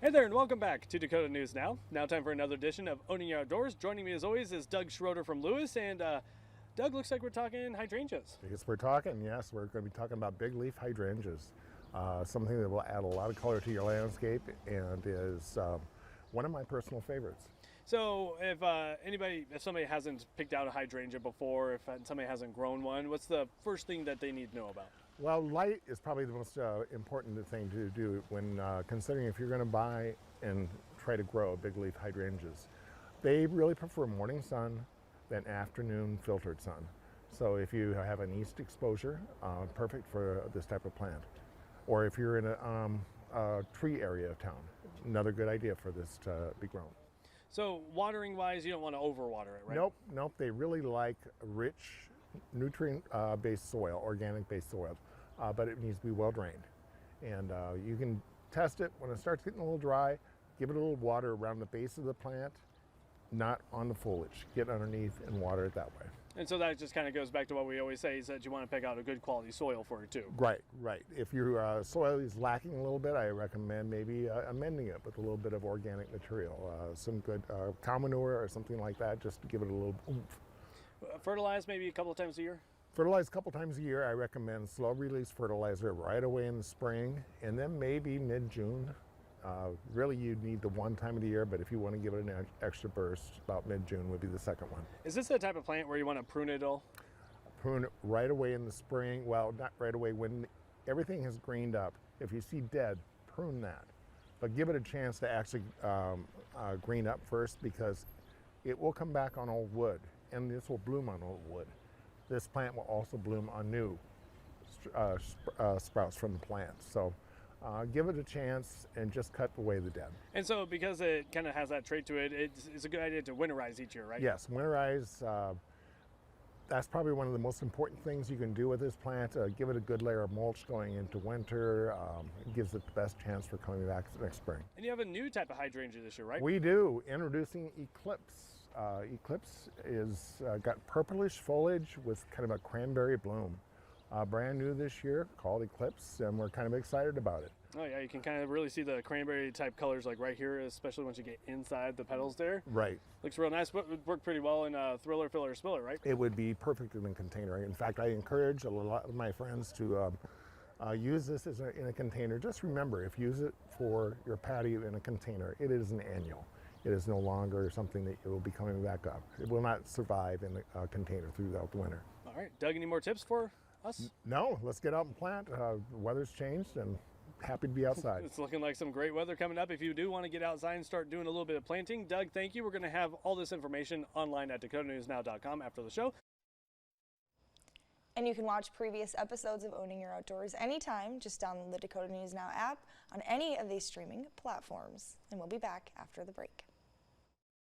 Hey there, and welcome back to Dakota News Now. Now time for another edition of Owning Your Outdoors. Joining me as always is Doug Schroeder from Lewis, and Doug, looks like we're talking hydrangeas. Yes, we're going to be talking about big leaf hydrangeas, something that will add a lot of color to your landscape and is one of my personal favorites. So if somebody hasn't picked out a hydrangea before, if somebody hasn't grown one, what's the first thing that they need to know about? Well, light is probably the most important thing to do when considering if you're going to buy and try to grow big leaf hydrangeas. They really prefer morning sun than afternoon filtered sun. So if you have an east exposure, perfect for this type of plant. Or if you're in a tree area of town, another good idea for this to be grown. So watering wise, you don't want to overwater it, right? Nope. They really like rich, nutrient-based soil, organic-based soil, but it needs to be well drained. And you can test it when it starts getting a little dry. Give it a little water around the base of the plant, not on the foliage. Get underneath and water it that way. And so that just kind of goes back to what we always say, is that you want to pick out a good quality soil for it too. Right. If your soil is lacking a little bit, I recommend maybe amending it with a little bit of organic material, some good cow manure or something like that, just to give it a little oomph. Fertilize maybe a couple of times a year? Fertilize a couple times a year. I recommend slow release fertilizer right away in the spring, and then maybe mid-June. Really, you'd need the one time of the year, but if you want to give it an extra burst, about mid-June would be the second one. Is this the type of plant where you want to prune it all? Prune it right away in the spring. Well, not right away. When everything has greened up, if you see dead, prune that. But give it a chance to actually green up first, because it will come back on old wood, and this will bloom on old wood. This plant will also bloom on new sprouts from the plant. So give it a chance and just cut away the dead. And so because it kind of has that trait to it, it's a good idea to winterize each year, right? Yes, winterize. That's probably one of the most important things you can do with this plant. Give it a good layer of mulch going into winter. It gives it the best chance for coming back next spring. And you have a new type of hydrangea this year, right? We do. Introducing Eclipse. Eclipse is got purplish foliage with kind of a cranberry bloom. Brand new this year, called Eclipse, and we're kind of excited about it. Oh yeah, you can kind of really see the cranberry type colors like right here, especially once you get inside the petals there. Right. Looks real nice, but would work pretty well in a thriller, filler, spiller, right? It would be perfect in a container. In fact, I encourage a lot of my friends to use this in a container. Just remember, if you use it for your patio in a container, it is an annual. It is no longer something that will be coming back up. It will not survive in a container throughout the winter. All right, Doug, any more tips for us? No, let's get out and plant. The weather's changed and happy to be outside. It's looking like some great weather coming up. If you do want to get outside and start doing a little bit of planting, Doug, thank you. We're going to have all this information online at dakotanewsnow.com after the show. And you can watch previous episodes of Owning Your Outdoors anytime. Just download the Dakota News Now app on any of these streaming platforms. And we'll be back after the break.